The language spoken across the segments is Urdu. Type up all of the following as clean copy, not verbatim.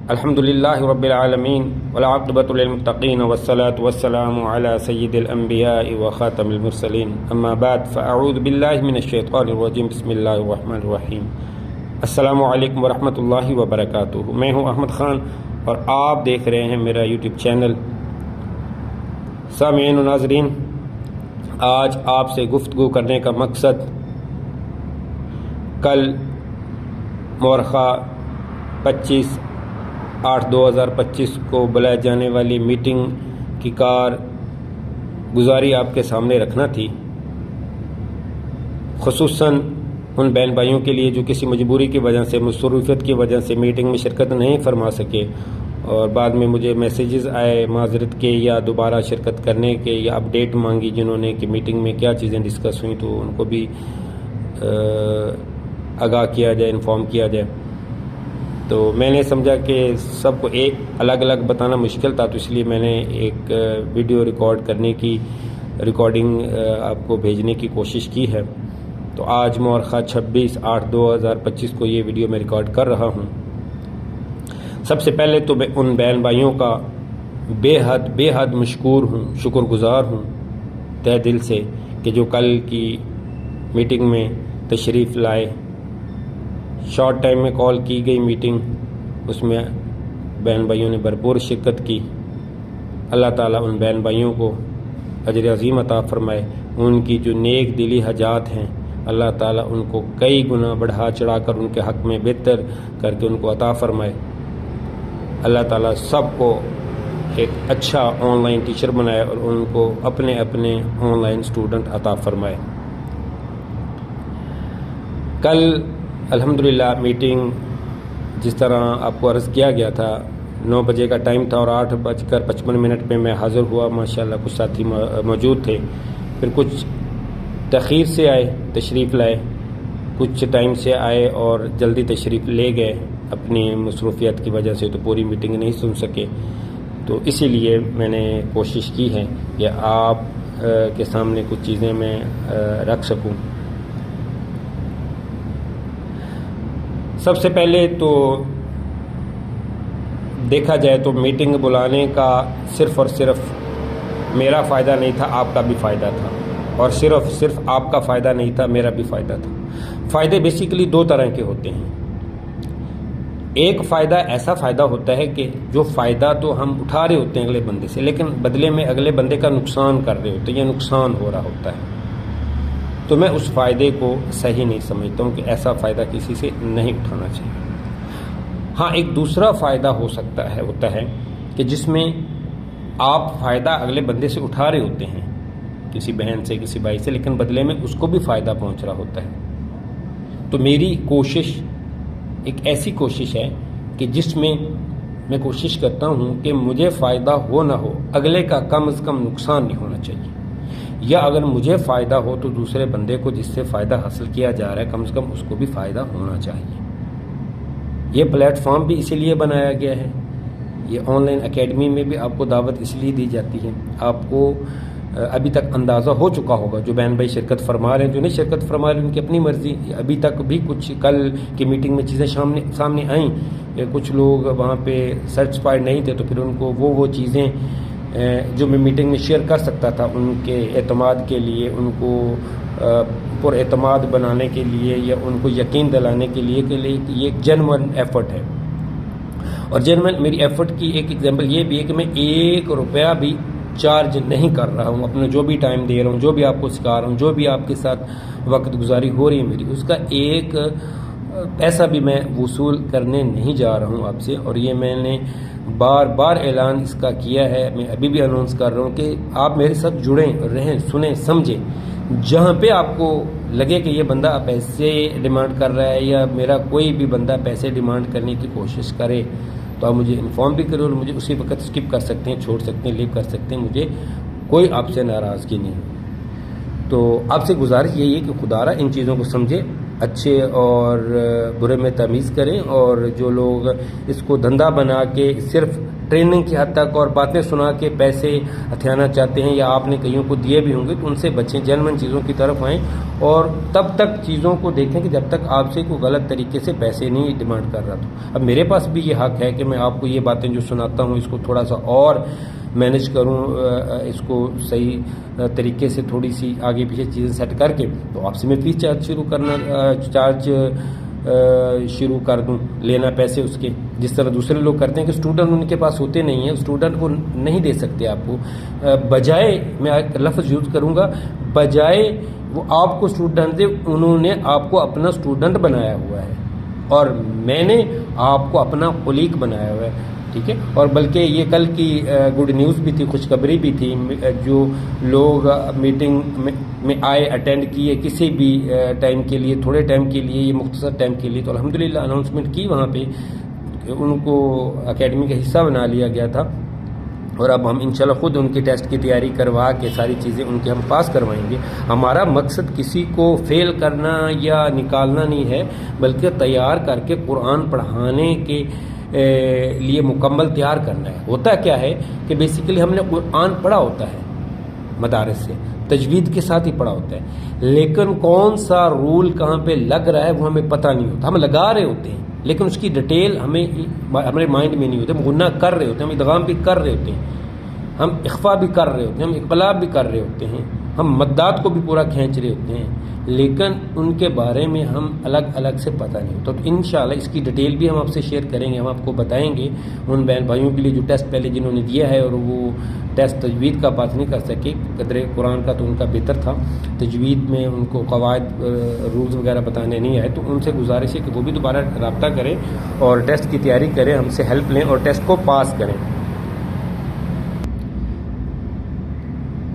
الحمدللہ رب العالمین والعاقبۃ للمتقین والصلاة والسلام علی سید الانبیاء وخاتم المرسلین اما بعد فاعوذ باللہ من الشیطان الرجیم بسم اللہ الرحمن الرحیم۔ السلام علیکم ورحمۃ اللہ وبرکاتہ۔ میں ہوں احمد خان اور آپ دیکھ رہے ہیں میرا یوٹیوب چینل۔ سامعین و ناظرین، آج آپ سے گفتگو کرنے کا مقصد کل مورخہ 25/8/2025 کو بلائے جانے والی میٹنگ کی کارگزاری آپ کے سامنے رکھنا تھی، خصوصاً ان بہن بھائیوں کے لیے جو کسی مجبوری کی وجہ سے، مصروفیت کی وجہ سے میٹنگ میں شرکت نہیں فرما سکے، اور بعد میں مجھے میسیجز آئے معذرت کے یا دوبارہ شرکت کرنے کے یا اپڈیٹ مانگی جنہوں نے کہ میٹنگ میں کیا چیزیں ڈسکس ہوئیں، تو ان کو بھی آگاہ کیا جائے، انفارم کیا جائے۔ تو میں نے سمجھا کہ سب کو ایک الگ الگ بتانا مشکل تھا، تو اس لیے میں نے ایک ویڈیو ریکارڈنگ آپ کو بھیجنے کی کوشش کی ہے۔ تو آج مورخہ 26/8/2025 کو یہ ویڈیو میں ریکارڈ کر رہا ہوں۔ سب سے پہلے تو میں ان بہن بھائیوں کا بے حد مشکور ہوں، شکر گزار ہوں تہ دل سے کہ جو کل کی میٹنگ میں تشریف لائے۔ شارٹ ٹائم میں کال کی گئی میٹنگ، اس میں بہن بھائیوں نے بھرپور شرکت کی۔ اللہ تعالیٰ ان بہن بھائیوں کو اجر عظیم عطا فرمائے، ان کی جو نیک دلی حاجات ہیں اللہ تعالیٰ ان کو کئی گنا بڑھا چڑھا کر ان کے حق میں بہتر کر کے ان کو عطا فرمائے۔ اللہ تعالیٰ سب کو ایک اچھا آن لائن ٹیچر بنائے اور ان کو اپنے آن لائن اسٹوڈنٹ عطا فرمائے۔ کل الحمدللہ میٹنگ جس طرح آپ کو عرض کیا گیا تھا 9 بجے کا ٹائم تھا اور 8:55 پہ میں حاضر ہوا۔ ماشاءاللہ کچھ ساتھی موجود تھے، پھر کچھ تاخیر سے آئے، تشریف لائے، کچھ ٹائم سے آئے اور جلدی تشریف لے گئے اپنی مصروفیات کی وجہ سے، تو پوری میٹنگ نہیں سن سکے۔ تو اسی لیے میں نے کوشش کی ہے کہ آپ کے سامنے کچھ چیزیں میں رکھ سکوں۔ سب سے پہلے تو دیکھا جائے تو میٹنگ بلانے کا صرف اور صرف میرا فائدہ نہیں تھا، آپ کا بھی فائدہ تھا، اور صرف آپ کا فائدہ نہیں تھا، میرا بھی فائدہ تھا۔ فائدے بیسیکلی 2 طرح کے ہوتے ہیں۔ ایک فائدہ ایسا فائدہ ہوتا ہے کہ جو فائدہ تو ہم اٹھا رہے ہوتے ہیں اگلے بندے سے، لیکن بدلے میں اگلے بندے کا نقصان کر رہے ہوتے ہیں یا نقصان ہو رہا ہوتا ہے، تو میں اس فائدے کو صحیح نہیں سمجھتا ہوں کہ ایسا فائدہ کسی سے نہیں اٹھانا چاہیے۔ ہاں، ایک دوسرا فائدہ ہوتا ہے کہ جس میں آپ فائدہ اگلے بندے سے اٹھا رہے ہوتے ہیں، کسی بہن سے، کسی بھائی سے، لیکن بدلے میں اس کو بھی فائدہ پہنچ رہا ہوتا ہے۔ تو میری کوشش ایک ایسی کوشش ہے کہ جس میں میں کوشش کرتا ہوں کہ مجھے فائدہ ہو نہ ہو، اگلے کا کم از کم نقصان نہیں ہونا چاہیے، یا اگر مجھے فائدہ ہو تو دوسرے بندے کو جس سے فائدہ حاصل کیا جا رہا ہے کم از کم اس کو بھی فائدہ ہونا چاہیے۔ یہ پلیٹ فارم بھی اسی لیے بنایا گیا ہے، یہ آن لائن اکیڈمی میں بھی آپ کو دعوت اس لیے دی جاتی ہے۔ آپ کو ابھی تک اندازہ ہو چکا ہوگا، جو بہن بھائی شرکت فرما رہے ہیں، جو نہیں شرکت فرما رہے ہیں ان کی اپنی مرضی۔ ابھی تک بھی کچھ کل کی میٹنگ میں چیزیں سامنے آئیں، کچھ لوگ وہاں پہ سیٹسفائیڈ نہیں تھے، تو پھر ان کو وہ چیزیں جو میں میٹنگ میں شیئر کر سکتا تھا ان کے اعتماد کے لیے، ان کو پر اعتماد بنانے کے لیے یا ان کو یقین دلانے کے لیے کہ یہ ایک جینوئن ایفرٹ ہے۔ اور جینوئن میری ایفرٹ کی ایک ایگزامپل یہ بھی ہے کہ میں 1 روپیہ بھی چارج نہیں کر رہا ہوں، اپنا جو بھی ٹائم دے رہا ہوں، جو بھی آپ کو سکھا رہا ہوں، جو بھی آپ کے ساتھ وقت گزاری ہو رہی ہے میری، اس کا ایک پیسہ بھی میں وصول کرنے نہیں جا رہا ہوں آپ سے۔ اور یہ میں نے بار اعلان اس کا کیا ہے، میں ابھی بھی اناؤنس کر رہا ہوں کہ آپ میرے ساتھ جڑیں، رہیں، سنیں، سمجھیں۔ جہاں پہ آپ کو لگے کہ یہ بندہ پیسے ڈیمانڈ کر رہا ہے یا میرا کوئی بھی بندہ پیسے ڈیمانڈ کرنے کی کوشش کرے، تو آپ مجھے انفارم بھی کریں اور مجھے اسی وقت اسکپ کر سکتے ہیں، چھوڑ سکتے ہیں، لیو کر سکتے ہیں، مجھے کوئی آپ سے ناراضگی نہیں۔ تو آپ سے گزارش یہی ہے کہ خدا را ان چیزوں کو سمجھے اچھے اور برے میں تمیز کریں، اور جو لوگ اس کو دھندا بنا کے صرف ٹریننگ کی حد تک اور باتیں سنا کے پیسے ہتھیانا چاہتے ہیں، یا آپ نے کئیوں کو دیے بھی ہوں گے، تو ان سے بچیں، جینوئن چیزوں کی طرف آئیں، اور تب تک چیزوں کو دیکھیں کہ جب تک آپ سے کوئی غلط طریقے سے پیسے نہیں ڈیمانڈ کر رہا. تو اب میرے پاس بھی یہ حق ہے کہ میں آپ کو یہ باتیں جو سناتا ہوں اس کو تھوڑا سا اور مینج کروں، اس کو صحیح طریقے سے تھوڑی سی آگے پیچھے چیزیں سیٹ کر کے، تو آپ سے میں فیس چارج شروع کر دوں لینا پیسے اس کے، جس طرح دوسرے لوگ کرتے ہیں کہ اسٹوڈنٹ ان کے پاس ہوتے نہیں ہیں، اسٹوڈنٹ کو نہیں دے سکتے آپ کو، بجائے میں ایک لفظ یوز کروں گا، بجائے وہ آپ کو اسٹوڈنٹ دے، انہوں نے آپ کو اپنا اسٹوڈنٹ بنایا ہوا ہے، اور میں نے آپ کو اپنا کولیگ بنایا ہوا ہے. ٹھیک ہے، اور بلکہ یہ کل کی گڈ نیوز بھی تھی، خوشخبری بھی تھی. جو لوگ میٹنگ میں آئے، اٹینڈ کیے کسی بھی ٹائم کے لیے، تھوڑے ٹائم کے لیے، یہ مختصر ٹائم کے لیے، تو الحمدللہ اناؤنسمنٹ کی وہاں پہ، ان کو اکیڈمی کا حصہ بنا لیا گیا تھا، اور اب ہم انشاءاللہ خود ان کے ٹیسٹ کی تیاری کروا کے ساری چیزیں ان کے ہم پاس کروائیں گے. ہمارا مقصد کسی کو فیل کرنا یا نکالنا نہیں ہے، بلکہ تیار کر کے قرآن پڑھانے کے لیے مکمل تیار کرنا ہے. ہوتا کیا ہے کہ بیسیکلی ہم نے قرآن پڑھا ہوتا ہے مدارس سے، تجوید کے ساتھ ہی پڑھا ہوتا ہے، لیکن کون سا رول کہاں پہ لگ رہا ہے وہ ہمیں پتہ نہیں ہوتا. ہم لگا رہے ہوتے ہیں لیکن اس کی ڈیٹیل ہمارے مائنڈ میں نہیں ہوتی. ہم غنہ کر رہے ہوتے ہیں، ہم ادغام بھی کر رہے ہوتے ہیں، ہم اخفا بھی کر رہے ہوتے ہیں، ہم اقلاب بھی کر رہے ہوتے ہیں، ہم مدات کو بھی پورا کھینچ رہے ہوتے ہیں، لیکن ان کے بارے میں ہم الگ الگ سے پتہ نہیں ہوتا. تو انشاءاللہ اس کی ڈیٹیل بھی ہم آپ سے شیئر کریں گے، ہم آپ کو بتائیں گے ان بہن بھائیوں کے لیے جو ٹیسٹ پہلے جنہوں نے دیا ہے اور وہ ٹیسٹ تجوید کا پاس نہیں کر سکے، قدر قرآن کا تو ان کا بہتر تھا، تجوید میں ان کو قواعد رولز وغیرہ بتانے نہیں آئے، تو ان سے گزارش ہے کہ وہ بھی دوبارہ رابطہ کریں اور ٹیسٹ کی تیاری کریں، ہم سے ہیلپ لیں اور ٹیسٹ کو پاس کریں.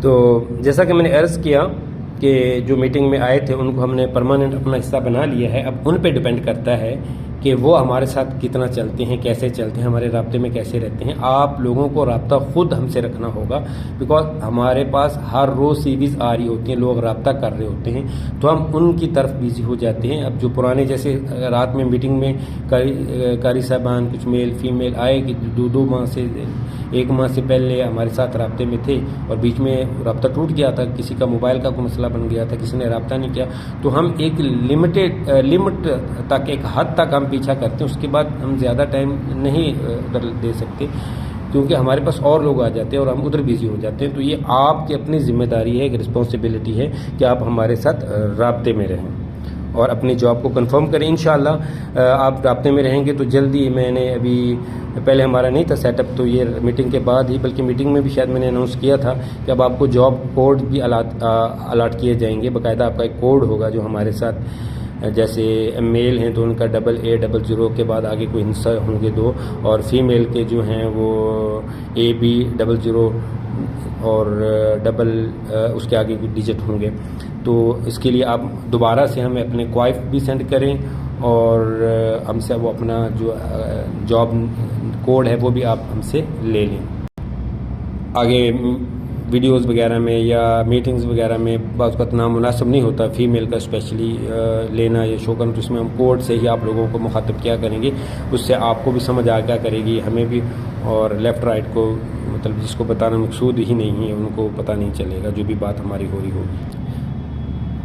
تو جیسا کہ میں نے عرض کیا کہ جو میٹنگ میں آئے تھے ان کو ہم نے پرماننٹ اپنا حصہ بنا لیا ہے. اب ان پہ ڈیپینڈ کرتا ہے کہ وہ ہمارے ساتھ کتنا چلتے ہیں، کیسے چلتے ہیں، ہمارے رابطے میں کیسے رہتے ہیں. آپ لوگوں کو رابطہ خود ہم سے رکھنا ہوگا، بیکاز ہمارے پاس ہر روز سیریز آ رہی ہوتی ہیں، لوگ رابطہ کر رہے ہوتے ہیں، تو ہم ان کی طرف بیزی ہو جاتے ہیں. اب جو پرانے جیسے رات میں میٹنگ میں قاری صاحبان کچھ میل فیمیل آئے کہ 2 ماہ سے 1 ماہ سے پہلے ہمارے ساتھ رابطے میں تھے اور بیچ میں رابطہ ٹوٹ گیا تھا، کسی کا موبائل کا کوئی مسئلہ بن گیا تھا، کسی نے رابطہ نہیں کیا، تو ہم ایک لمٹ تک، ایک حد تک ہم پیچھا کرتے ہیں، اس کے بعد ہم زیادہ ٹائم نہیں دے سکتے کیونکہ ہمارے پاس اور لوگ آ جاتے ہیں اور ہم ادھر بیزی ہو جاتے ہیں. تو یہ آپ کی اپنی ذمہ داری ہے، ایک رسپانسبلٹی ہے کہ آپ ہمارے ساتھ رابطے میں رہیں اور اپنی جاب کو کنفرم کریں. انشاءاللہ آپ رابطے میں رہیں گے تو جلدی، میں نے ابھی پہلے ہمارا نہیں تھا سیٹ اپ، تو یہ میٹنگ کے بعد ہی، بلکہ میٹنگ میں بھی شاید میں نے اناؤنس کیا تھا کہ اب آپ کو جاب کوڈ بھی الاٹ کیے جائیں گے. باقاعدہ آپ کا ایک کوڈ ہوگا جو ہمارے ساتھ، جیسے میل ہیں تو ان کا AA00 کے بعد آگے کوئی ہندسہ ہوں گے 2، اور فیمیل کے جو ہیں وہ AB00 اور اس کے آگے کوئی ڈیجٹ ہوں گے. تو اس کے لیے آپ دوبارہ سے ہمیں اپنے کوائف بھی سینڈ کریں اور ہم سے وہ اپنا جو جاب کوڈ ہے وہ بھی آپ ہم سے لے لیں. آگے ویڈیوز وغیرہ میں یا میٹنگز وغیرہ میں بعض اوقات نامناسب نہیں ہوتا فیمیل کا اسپیشلی لینا یا شو کرنا، تو اس میں ہم کوڈ سے ہی آپ لوگوں کو مخاطب کیا کریں گے، اس سے آپ کو بھی سمجھ آ کیا کرے گی، ہمیں بھی، اور لیفٹ رائٹ کو مطلب جس کو بتانا مقصود ہی نہیں ہے ان کو پتہ نہیں چلے گا جو بھی بات ہماری ہو رہی ہوگی.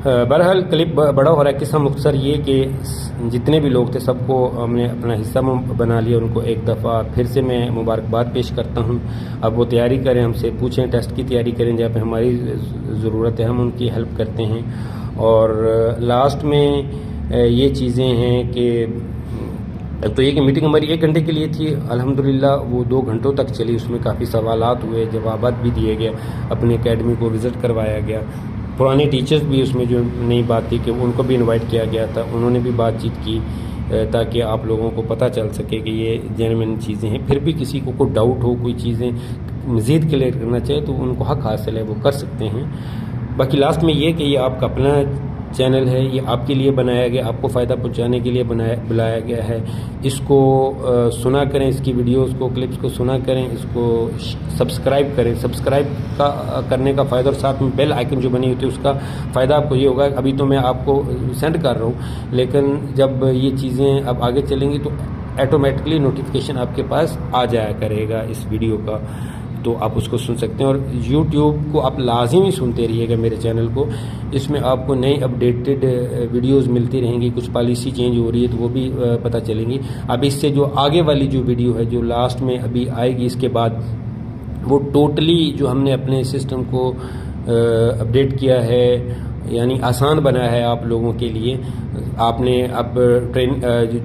بہرحال کلپ بڑا ہو رہا ہے، قصہ مختصر یہ کہ جتنے بھی لوگ تھے سب کو ہم نے اپنا حصہ بنا لیا، ان کو ایک دفعہ پھر سے میں مبارکباد پیش کرتا ہوں. اب وہ تیاری کریں، ہم سے پوچھیں، ٹیسٹ کی تیاری کریں، جہاں پہ ہماری ضرورت ہے ہم ان کی ہیلپ کرتے ہیں. اور لاسٹ میں یہ چیزیں ہیں کہ تو یہ کہ میٹنگ ہماری 1 گھنٹے کے لیے تھی، الحمدللہ وہ 2 گھنٹوں تک چلی، اس میں کافی سوالات ہوئے، جوابات بھی دیے گئے، اپنی اکیڈمی کو وزٹ کروایا گیا. پرانے ٹیچرز بھی اس میں جو نئی بات تھی کہ ان کو بھی انوائٹ کیا گیا تھا، انہوں نے بھی بات چیت کی تاکہ آپ لوگوں کو پتہ چل سکے کہ یہ جینوئن چیزیں ہیں. پھر بھی کسی کو کوئی ڈاؤٹ ہو، کوئی چیزیں مزید کلیئر کرنا چاہے تو ان کو حق حاصل ہے، وہ کر سکتے ہیں. باقی لاسٹ میں یہ کہ یہ آپ کا اپنا چینل ہے یہ آپ کے لیے بنایا گیا، آپ کو فائدہ پہنچانے کے لیے بلایا گیا ہے۔ اس کو سنا کریں، اس کی ویڈیوز کو، کلپس کو سنا کریں، اس کو سبسکرائب کریں۔ سبسکرائب کرنے کا فائدہ اور ساتھ میں بیل آئیکن جو بنی ہوتی ہے اس کا فائدہ آپ کو یہ ہوگا، ابھی تو میں آپ کو سینڈ کر رہا ہوں، لیکن جب یہ چیزیں اب آگے چلیں گی تو آٹومیٹکلی نوٹیفیکیشن آپ کے پاس آ جایا کرے گا اس ویڈیو کا، تو آپ اس کو سن سکتے ہیں۔ اور یوٹیوب کو آپ لازمی سنتے رہیے گا میرے چینل کو، اس میں آپ کو نئی اپڈیٹڈ ویڈیوز ملتی رہیں گی، کچھ پالیسی چینج ہو رہی ہے تو وہ بھی پتہ چلیں گی۔ اب اس سے جو آگے والی جو ویڈیو ہے جو لاسٹ میں ابھی آئے گی اس کے بعد، وہ ٹوٹلی جو ہم نے اپنے سسٹم کو اپڈیٹ کیا ہے، یعنی آسان بنا ہے آپ لوگوں کے لیے۔ آپ نے اب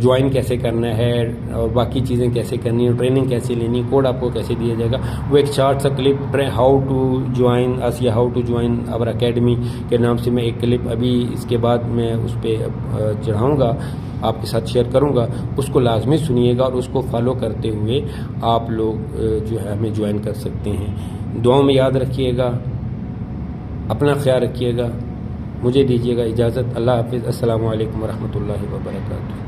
جوائن کیسے کرنا ہے اور باقی چیزیں کیسے کرنی ہے، ٹریننگ کیسے لینی، کوڈ آپ کو کیسے دیا جائے گا، وہ ایک شارٹ سا کلپ ہاؤ ٹو جوائن اس یا ہاؤ ٹو جوائن اور اکیڈمی کے نام سے میں ایک کلپ ابھی اس کے بعد میں اس پہ چڑھاؤں گا، آپ کے ساتھ شیئر کروں گا، اس کو لازمی سنیے گا اور اس کو فالو کرتے ہوئے آپ لوگ جو ہے ہمیں جوائن کر سکتے ہیں۔ دعاؤں میں یاد رکھیے گا، اپنا خیال رکھیے گا، مجھے دیجیے گا اجازت۔ اللہ حافظ، السلام علیکم ورحمۃ اللہ وبرکاتہ۔